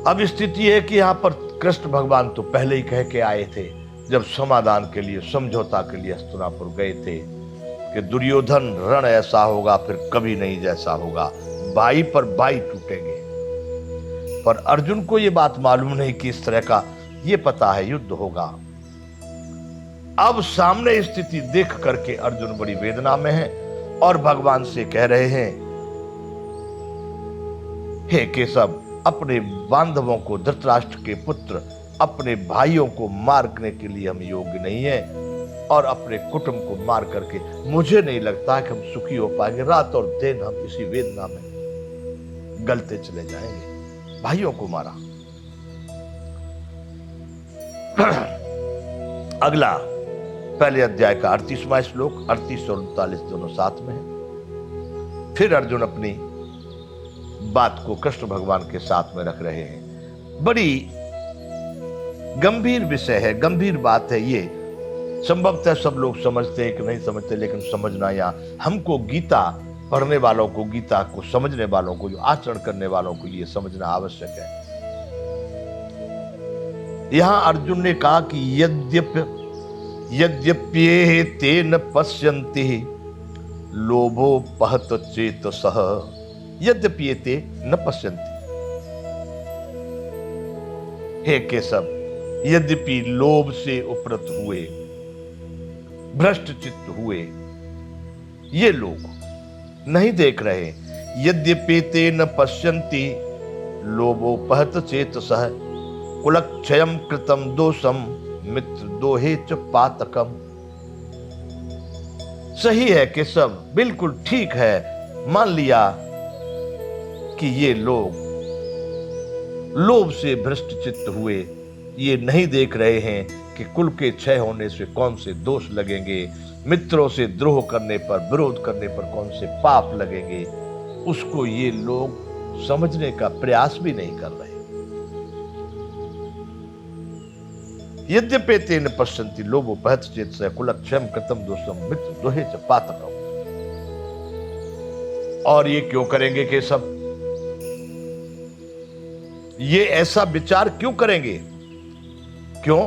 अब स्थिति है कि यहां पर कृष्ण भगवान तो पहले ही कह के आए थे, जब समाधान के लिए, समझौता के लिए हस्तिनापुर गए थे कि दुर्योधन रण ऐसा होगा फिर कभी नहीं जैसा होगा, भाई पर भाई टूटेंगे। पर अर्जुन को यह बात मालूम नहीं कि इस तरह का, ये पता है युद्ध होगा। अब सामने स्थिति देख करके अर्जुन बड़ी वेदना में है और भगवान से कह रहे हैं, हे केशव, अपने बांधवों को, धृतराष्ट्र के पुत्र अपने भाइयों को मारने के लिए हम योग्य नहीं है, और अपने कुटुंब को मार करके मुझे नहीं लगता कि हम सुखी हो पाएंगे। रात और दिन हम इसी वेदना में गलते चले जाएंगे। भाइयों को मारा। अगला पहले अध्याय का 38वां श्लोक, 38 और 39 दोनों साथ में है। फिर अर्जुन अपनी बात को कृष्ण भगवान के साथ में रख रहे हैं। बड़ी गंभीर विषय है, गंभीर बात है ये। संभवतः सब लोग समझते हैं कि नहीं समझते, लेकिन समझना या हमको गीता पढ़ने वालों को, गीता को समझने वालों को, जो आचरण करने वालों के लिए समझना आवश्यक है। यहां अर्जुन ने कहा कि यद्यप्ये ते न पश्यन्ति लोभोपहत चेतसः, यद्यपि ते न पश्यन्ति। हे केशव, यद्यपि लोभ से उपरत हुए, भ्रष्ट चित्त हुए ये लोग नहीं देख रहे, यद्यपि ते न पश्यन्ति लोभोपहत चेतसः कुलक्षयम कृतम दोषम मित्र दोहे च पातकम। सही है केशव, बिल्कुल ठीक है। मान लिया कि ये लोग लोभ से भ्रष्ट चित्त हुए, ये नहीं देख रहे हैं कि कुल के क्षय होने से कौन से दोष लगेंगे, मित्रों से द्रोह करने पर, विरोध करने पर कौन से पाप लगेंगे, उसको ये लोग समझने का प्रयास भी नहीं कर रहे। यद्यपि ते न पश्यन्ति लोभोपहत चेतसः कुलक्षयम कृतम दोषम मित्र दोहे च पातकम। और ये क्यों करेंगे केशव? ये ऐसा विचार क्यों करेंगे? क्यों?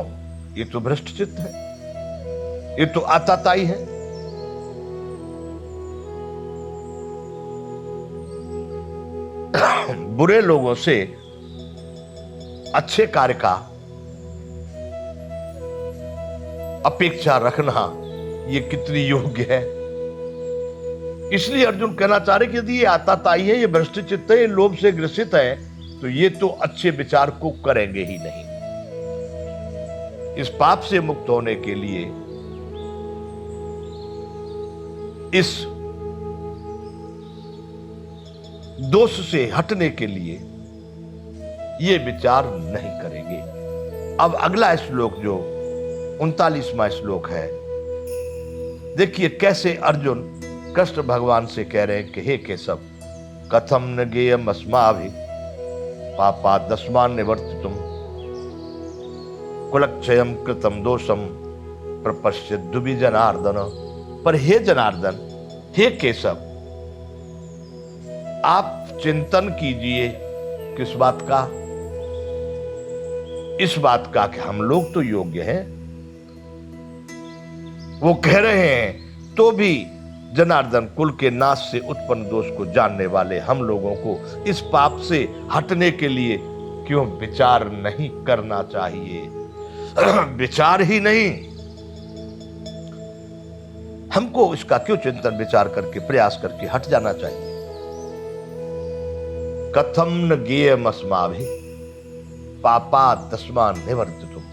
ये तो भ्रष्ट चित्त है, ये तो आताताई है। बुरे लोगों से अच्छे कार्य का अपेक्षा रखना ये कितनी योग्य है। इसलिए अर्जुन कहना चाह रहे कि यदि ये आताताई है, ये भ्रष्ट चित्त है, ये लोभ से ग्रसित है, तो ये तो अच्छे विचार को करेंगे ही नहीं। इस पाप से मुक्त होने के लिए, इस दोष से हटने के लिए ये विचार नहीं करेंगे। अब अगला श्लोक जो 39वां श्लोक है, देखिए कैसे अर्जुन कृष्ण भगवान से कह रहे हैं कि हे केशव, कथम न गेयम अस्माभि पापा दस्मान निवर्तितुम कुलक्षयम कृतम दोषम प्रपश्यद्दु भी जनार्दन। पर हे जनार्दन, हे केशव, आप चिंतन कीजिए किस बात का? इस बात का कि हम लोग तो योग्य हैं। वो कह रहे हैं तो भी जनार्दन, कुल के नाश से उत्पन्न दोष को जानने वाले हम लोगों को इस पाप से हटने के लिए क्यों विचार नहीं करना चाहिए? विचार ही नहीं, हमको इसका क्यों चिंतन विचार करके, प्रयास करके हट जाना चाहिए? कथम न गेयम अस्माभि पापा दस्मान निवर्तितुम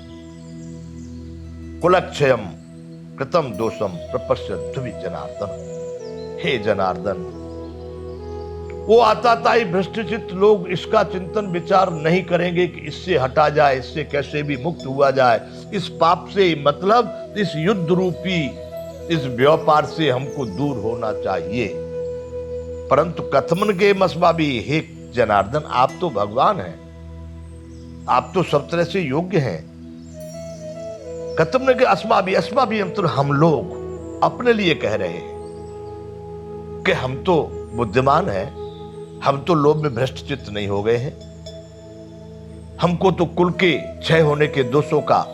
कुलक्षयम कृतम दोषम प्रपश्यद्दु भी जनार्दन। हे जनार्दन, वो आताताई भ्रष्टचित्त लोग इसका चिंतन विचार नहीं करेंगे कि इससे हटा जाए, इससे कैसे भी मुक्त हुआ जाए, इस पाप से, मतलब इस युद्ध रूपी इस व्यापार से हमको दूर होना चाहिए। परंतु कथमन के मसबा भी, हे जनार्दन, आप तो भगवान हैं, आप तो सब तरह से योग्य हैं। कथमन के अस्मा भी हम लोग अपने लिए कह रहे हैं कि हम तो बुद्धिमान हैं, हम तो लोभ में भ्रष्ट चित्त नहीं हो गए हैं। हमको तो कुल के क्षय होने के दोषों का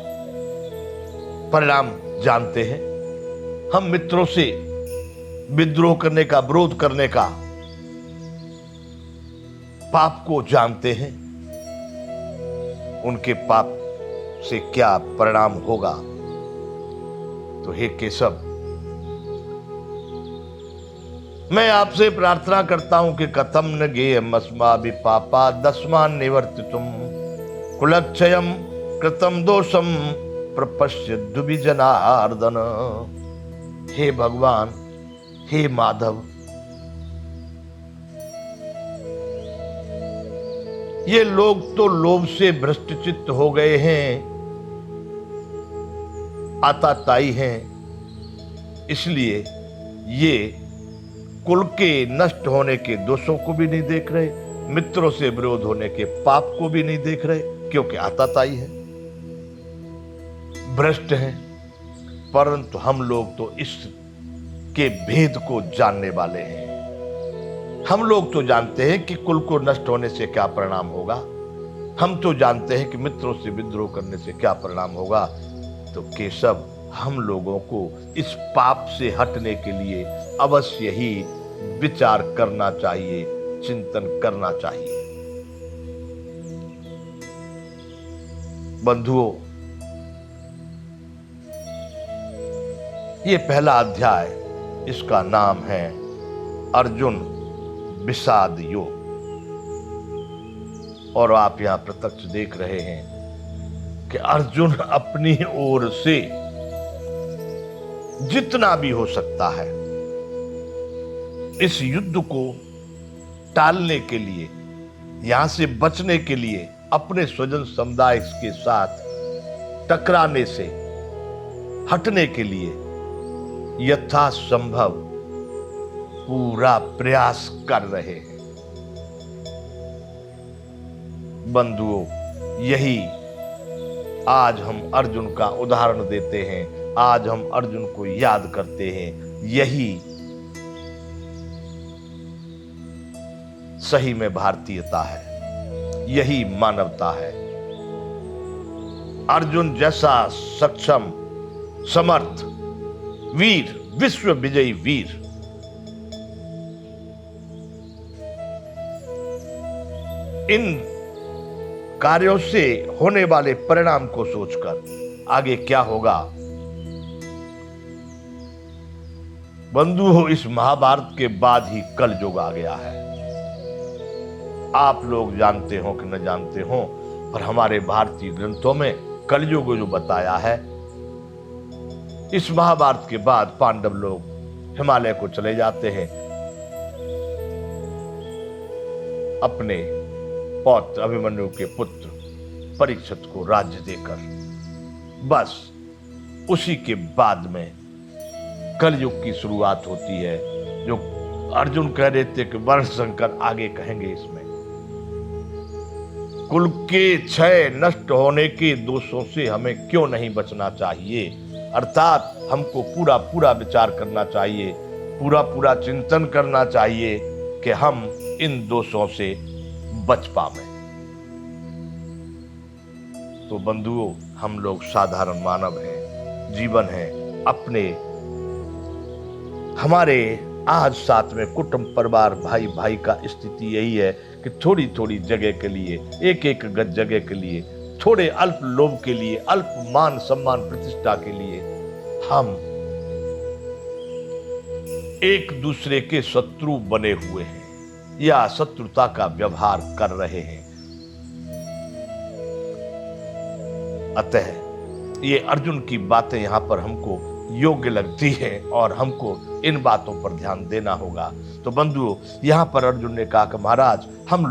परिणाम जानते हैं। हम मित्रों से विद्रोह करने का, विरोध करने का पाप को जानते हैं। उनके पाप से क्या परिणाम होगा। तो हे केशव, मैं आपसे प्रार्थना करता हूं कि कथम न गेयमस्मा विपापा दस्मान निवर्तितुम कुलक्षयम कृतम दोषम प्रपश्यद्दु जनार्दन। हे भगवान, हे माधव, ये लोग तो लोभ से भ्रष्टचित्त हो गए हैं, आताताई हैं, इसलिए ये कुल के नष्ट होने के दोषों को भी नहीं देख रहे, मित्रों से विरोध होने के पाप को भी नहीं देख रहे, क्योंकि आताताई है, भ्रष्ट हैं। परंतु हम लोग तो इसके भेद को जानने वाले हैं। हम लोग तो जानते हैं कि कुल को नष्ट होने से क्या परिणाम होगा। हम तो जानते हैं कि मित्रों से विद्रोह करने से क्या परिणाम होगा। तो केशव, हम लोगों को इस पाप से हटने के लिए अवश्य ही विचार करना चाहिए, चिंतन करना चाहिए। बंधुओं, ये पहला अध्याय, इसका नाम है अर्जुन विषाद योग। और आप यहां प्रत्यक्ष देख रहे हैं कि अर्जुन अपनी ओर से जितना भी हो सकता है इस युद्ध को टालने के लिए, यहां से बचने के लिए, अपने स्वजन समुदाय के साथ टकराने से हटने के लिए यथासंभव पूरा प्रयास कर रहे हैं। बंधुओं, यही आज हम अर्जुन का उदाहरण देते हैं, आज हम अर्जुन को याद करते हैं। यही सही में भारतीयता है, यही मानवता है। अर्जुन जैसा सक्षम, समर्थ वीर, विश्व विजयी वीर, इन कार्यों से होने वाले परिणाम को सोचकर आगे क्या होगा। बंधुओं, इस महाभारत के बाद ही कलयुग आ गया है। आप लोग जानते हो कि न जानते हो, पर हमारे भारतीय ग्रंथों में कलयुग जो बताया है, इस महाभारत के बाद पांडव लोग हिमालय को चले जाते हैं अपने पौत्र अभिमन्यु के पुत्र परीक्षित को राज्य देकर। बस उसी के बाद में कलयुग की शुरुआत होती है, जो अर्जुन कह रहे थे कि वर्ण शंकर आगे कहेंगे। इसमें कुल के क्षय, नष्ट होने के दोषों से हमें क्यों नहीं बचना चाहिए, अर्थात हमको पूरा पूरा विचार करना चाहिए, पूरा पूरा चिंतन करना चाहिए कि हम इन दोषों से बच पावे। तो बंधुओं, हम लोग साधारण मानव हैं, जीवन है अपने, हमारे आज साथ में कुटुंब, परिवार, भाई भाई का स्थिति यही है कि थोड़ी थोड़ी जगह के लिए, एक एक गज जगह के लिए, थोड़े अल्प लोभ के लिए, अल्प मान सम्मान प्रतिष्ठा के लिए हम एक दूसरे के शत्रु बने हुए हैं या शत्रुता का व्यवहार कर रहे हैं। अतः ये अर्जुन की बातें यहां पर हमको योग्य लगती है और हमको इन बातों पर ध्यान देना होगा। तो बंधुओं, यहां पर अर्जुन ने कहा कि महाराज, हम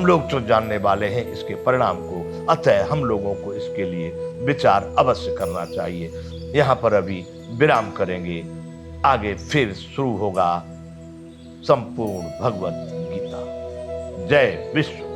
लोग तो जानने वाले हैं इसके परिणाम को, अतः हम लोगों को इसके लिए विचार अवश्य करना चाहिए। यहां पर अभी विराम करेंगे, आगे फिर शुरू होगा संपूर्ण भगवत गीता। जय विश्व।